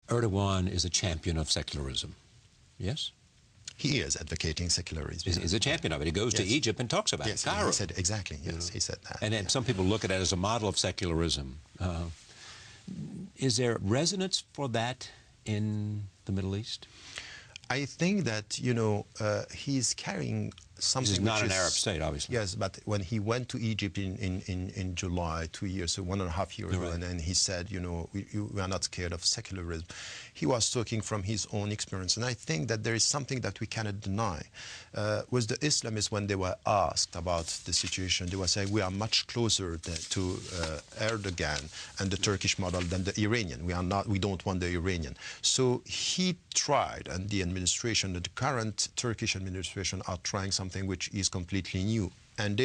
Erdogan is a champion of secularism, yes? He is advocating secularism. He's a champion of it. He goes to Egypt and talks about it. Cairo. He said, exactly, yes, he said that. And then some people look at it as a model of secularism. Is there resonance for that in the Middle East? I think that, he's carrying something. This is not an Arab state, obviously. Yes, but when he went to Egypt in July, 2 years, so 1.5 years ago, and then he said, we are not scared of secularism. He was talking from his own experience, and I think that there is something that we cannot deny. With the Islamists, when they were asked about the situation, they were saying we are much closer to Erdogan and the Turkish model than the Iranian. We don't want the Iranian. So he tried, and the administration, the current Turkish administration, are trying something which is completely new, and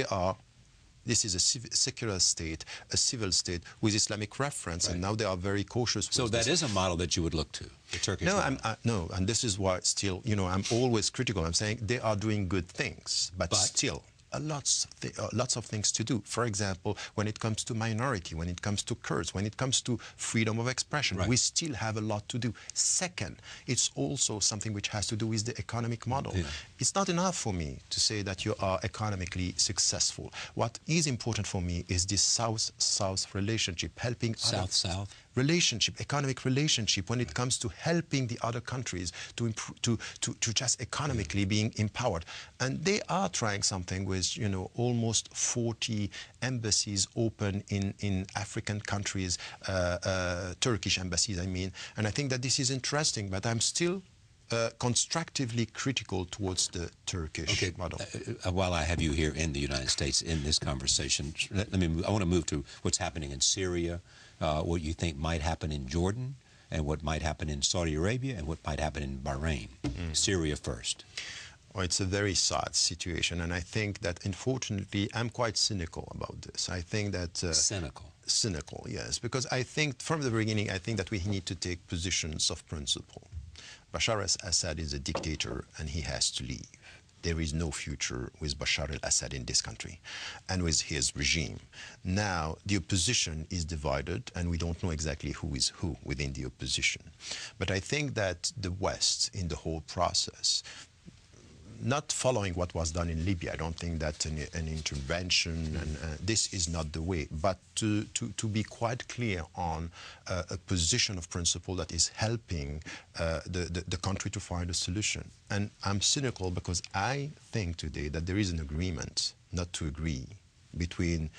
this is a secular state, a civil state with Islamic reference, and now they are very cautious. So that is a model that you would look to, the Turkish model. No, and this is why still, I'm always critical. I'm saying they are doing good things, but still, lots of things to do. For example, when it comes to minority, when it comes to Kurds, when it comes to freedom of expression, we still have a lot to do. Second, it's also something which has to do with the economic model. It's not enough for me to say that you are economically successful. What is important for me is this South-South relationship, helping South-South relationship, economic relationship, when it comes to helping the other countries to improve, to just economically being empowered. And they are trying something with, almost 40 embassies open in African countries, Turkish embassies, I mean. And I think that this is interesting, but I'm still constructively critical towards the Turkish model. While I have you here in the United States in this conversation, I want to move to what's happening in Syria, what you think might happen in Jordan, and what might happen in Saudi Arabia, and what might happen in Bahrain. Syria first. Well, it's a very sad situation, and I think that, unfortunately, I'm quite cynical about this. I think that... Cynical, yes, because I think, from the beginning, I think that we need to take positions of principle. Bashar al-Assad is a dictator, and he has to leave. There is no future with Bashar al-Assad in this country and with his regime. Now, the opposition is divided, and we don't know exactly who is who within the opposition. But I think that the West, in the whole process, not following what was done in Libya, I don't think that an intervention, and this is not the way, but to be quite clear on a position of principle that is helping the country to find a solution. And I'm cynical because I think today that there is an agreement not to agree between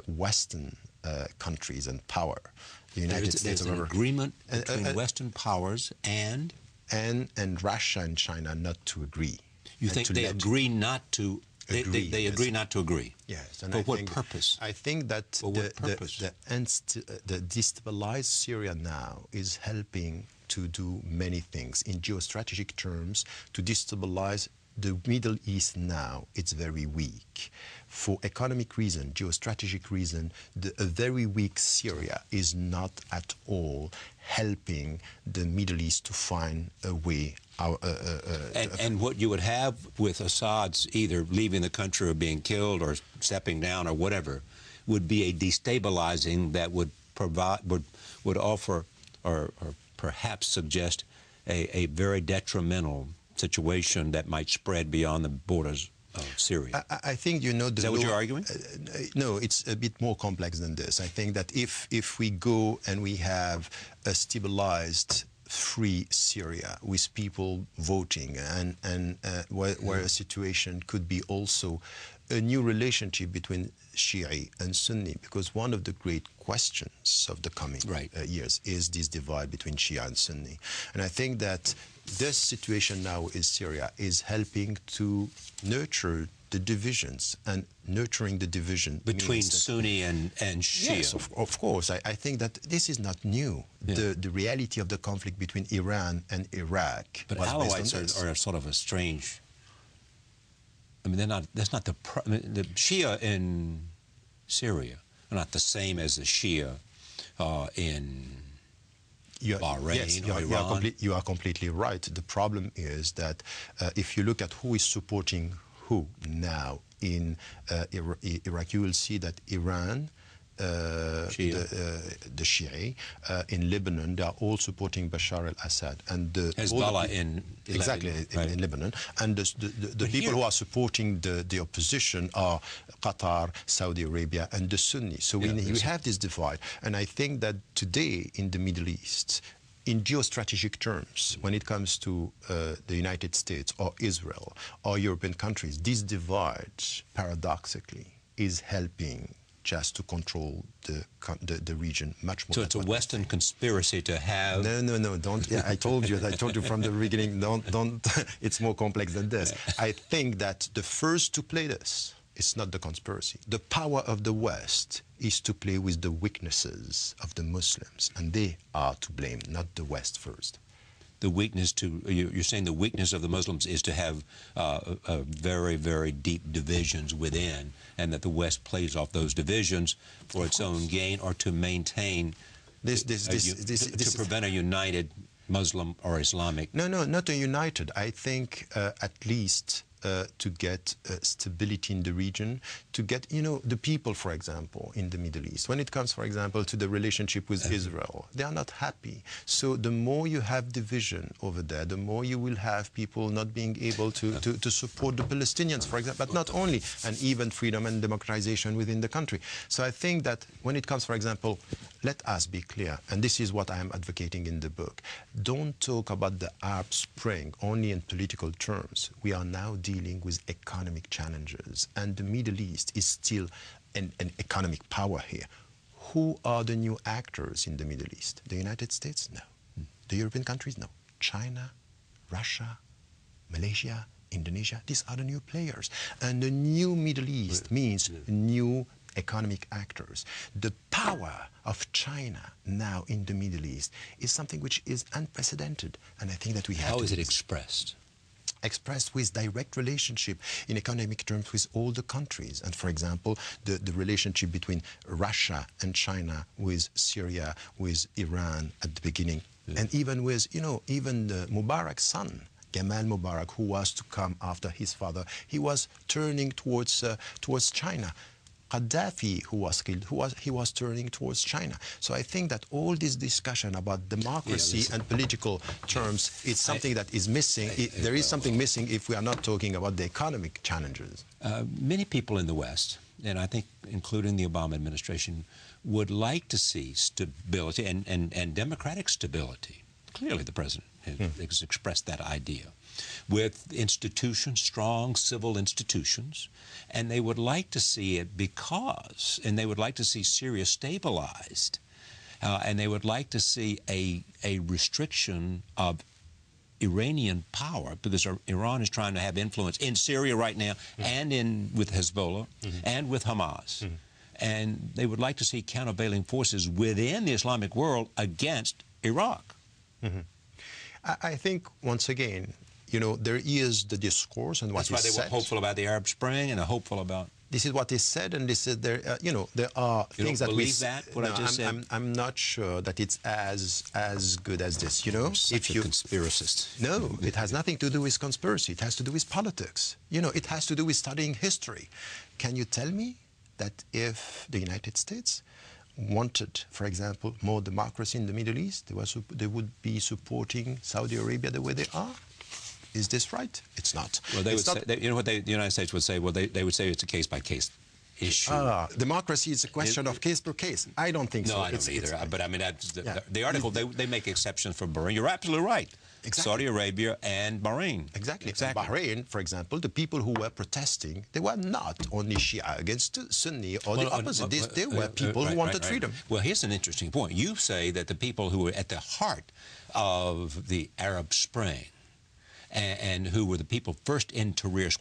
Western countries and power. The United States there's an agreement between Western powers and Russia and China not to agree. You think they agree not to agree? They agree not to agree. Yes. And for what purpose? I think that the destabilized Syria now is helping to do many things in geostrategic terms to destabilize the Middle East. Now it's very weak. For economic reason, geostrategic reason, a very weak Syria is not at all helping the Middle East to find a way out. And what you would have with Assad's either leaving the country or being killed or stepping down or whatever would be a destabilizing that would offer or perhaps suggest a very detrimental situation that might spread beyond the borders of Syria. I think, is that what you're arguing? No, it's a bit more complex than this. I think that if we go and we have a stabilized, free Syria with people voting and where a situation could be also a new relationship between Shia and Sunni, because one of the great questions of the coming years is this divide between Shia and Sunni. And I think that this situation now in Syria is helping to nurture the divisions, and nurturing the division between Sunni and Shia. Yes, of course. I think that this is not new. Yeah. The reality of the conflict between Iran and Iraq. But Alawites are sort of a strange. I mean, they're not. That's not the. The Shia in Syria are not the same as the Shia in Bahrain or Iran. You are completely right. The problem is that if you look at who is supporting who now in Iraq, you will see that Iran the Shia. In Lebanon, they are all supporting Bashar al-Assad. And Hezbollah in Lebanon. And the people who are supporting the opposition are Qatar, Saudi Arabia, and the Sunni. So we have this divide. And I think that today in the Middle East, in geostrategic terms, when it comes to the United States or Israel or European countries, this divide, paradoxically, is helping just to control the region much more. So it's a Western conspiracy to have... No, don't. Yeah, I told you from the beginning, don't, it's more complex than this. I think that the first to play this, it's not the conspiracy. The power of the West is to play with the weaknesses of the Muslims, and they are to blame, not the West first. The weakness you're saying the weakness of the Muslims is to have very, very deep divisions within, and that the West plays off those divisions for its own gain or to maintain, to prevent a united Muslim or Islamic. No, not a united. I think at least to get stability in the region, to get, the people, for example, in the Middle East. When it comes, for example, to the relationship with Israel, they are not happy. So the more you have division over there, the more you will have people not being able to support the Palestinians, for example, but not only, and even freedom and democratization within the country. So I think that when it comes, for example, let us be clear, and this is what I am advocating in the book, don't talk about the Arab Spring only in political terms. We are now dealing with economic challenges, and the Middle East is still an economic power here. Who are the new actors in the Middle East? The United States? No. The European countries? No. China, Russia, Malaysia, Indonesia, these are the new players. And the new Middle East means new economic actors. The power of China now in the Middle East is something which is unprecedented, and I think that we have How is it expressed? Expressed with direct relationship in economic terms with all the countries. And for example, the relationship between Russia and China, with Syria, with Iran at the beginning, and even with, even the Mubarak's son, Gamal Mubarak, who was to come after his father, he was turning towards China. Gaddafi, who was killed, he was turning towards China. So I think that all this discussion about democracy and political terms is something that is missing. There is something missing if we are not talking about the economic challenges. Many people in the West, and I think including the Obama administration, would like to see stability and democratic stability. Clearly the president has expressed that idea, with institutions, strong civil institutions, and they would like to see it and they would like to see Syria stabilized, and they would like to see a restriction of Iranian power, because Iran is trying to have influence in Syria right now, and with Hezbollah, and with Hamas. And they would like to see countervailing forces within the Islamic world against Iraq. I think, once again, there is the discourse and what is said. That's why they were hopeful about the Arab Spring and hopeful about... This is what is said, and this is there. There are things that we... You don't believe that? What I just said? I'm not sure that it's as good as this. Such a conspiracist. No, it has nothing to do with conspiracy. It has to do with politics. It has to do with studying history. Can you tell me that if the United States wanted, for example, more democracy in the Middle East, they would be supporting Saudi Arabia the way they are? Is this right? It's not. Well, they would say, what the United States would say? Well, they would say it's a case-by-case issue. Democracy is a question of case per case. I don't think so. No, I don't either. But I mean, the article, they make exceptions for Bahrain. You're absolutely right. Exactly. Saudi Arabia and Bahrain. Exactly. Bahrain, for example, the people who were protesting, they were not only Shia against Sunni or the opposite. They were people who wanted freedom. Well, here's an interesting point. You say that the people who were at the heart of the Arab Spring and who were the people first in Tahrir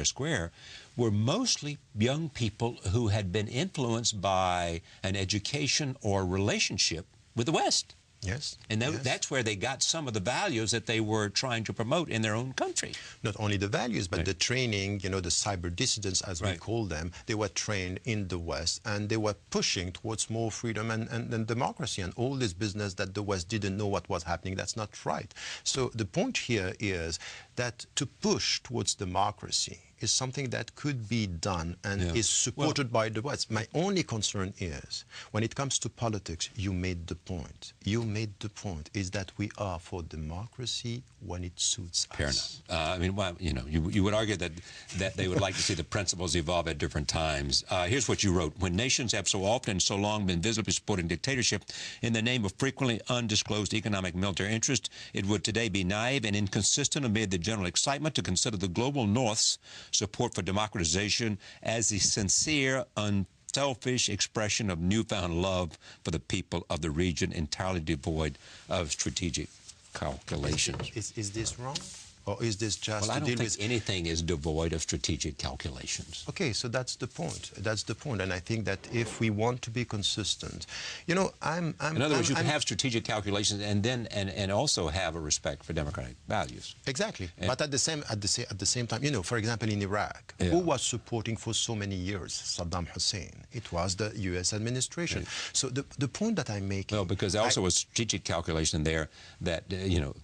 Square, were mostly young people who had been influenced by an education or relationship with the West. Yes. And that's where they got some of the values that they were trying to promote in their own country. Not only the values, but the training, the cyber dissidents, as we call them, they were trained in the West, and they were pushing towards more freedom and democracy, and all this business that the West didn't know what was happening. That's not right. So the point here is that to push towards democracy, is something that could be done and is supported by the West. My only concern is, when it comes to politics, you made the point. You made the point, is that we are for democracy when it suits us. Fair enough. I mean, well, you know, you would argue that they would like to see the principles evolve at different times. Here's what you wrote. When nations have so often and so long been visibly supporting dictatorship in the name of frequently undisclosed economic military interest, it would today be naive and inconsistent amid the general excitement to consider the global North's support for democratization as the sincere, unselfish expression of newfound love for the people of the region, entirely devoid of strategic calculations. Is this wrong? Or is this just I don't think anything is devoid of strategic calculations. Okay, so that's the point. That's the point. And I think that if we want to be consistent, you know, in other words, you can have strategic calculations and then and also have a respect for democratic values. Exactly. But at the same time, you know, for example, in Iraq, who was supporting for so many years Saddam Hussein? It was the U.S. administration. Right. So the point that I'm making... No, because there also was strategic calculation there that, you know,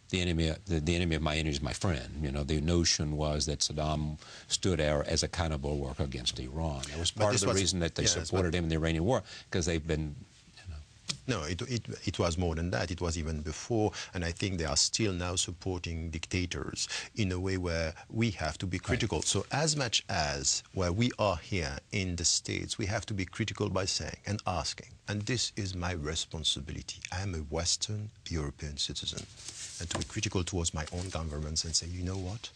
the enemy of my enemy is my friend. You know, the notion was that Saddam stood as a kind of bulwark against Iran. That was part of the reason that they supported him in the Iranian war, because they've been, you know. No, it was more than that. It was even before, and I think they are still now supporting dictators in a way where we have to be critical. Right. So as much as where we are here in the States, we have to be critical by saying and asking, and this is my responsibility. I am a Western European citizen. And to be critical towards my own governments and say, you know what?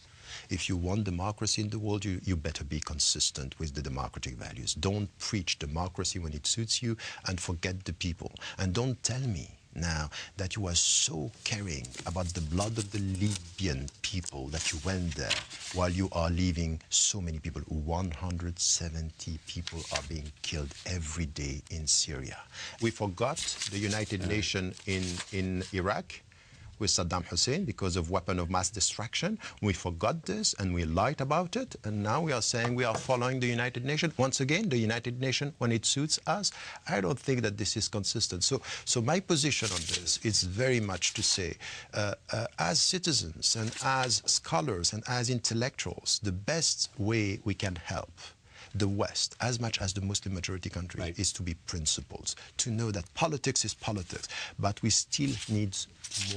If you want democracy in the world, you better be consistent with the democratic values. Don't preach democracy when it suits you and forget the people. And don't tell me now that you are so caring about the blood of the Libyan people that you went there while you are leaving so many people. 170 people are being killed every day in Syria. We forgot the United Nations in Iraq with Saddam Hussein because of weapon of mass destruction. We forgot this and we lied about it, and now we are saying we are following the United Nations. Once again, the United Nations, when it suits us. I don't think that this is consistent. So my position on this is very much to say, as citizens and as scholars and as intellectuals, the best way we can help the West, as much as the Muslim majority country, is to be principled, to know that politics is politics, but we still need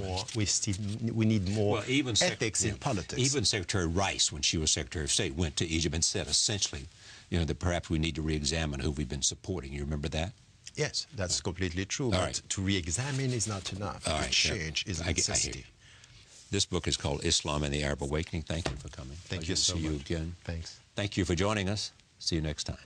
more. We need more ethics in politics. Even Secretary Rice, when she was Secretary of State, went to Egypt and said essentially, you know, that perhaps we need to re-examine who we've been supporting. You remember that? Yes, that's completely true. But to re-examine is not enough. To change is a necessity. This book is called Islam and the Arab Awakening. Thank you for coming. Thank you so much. See you again. Thanks. Thank you for joining us. See you next time.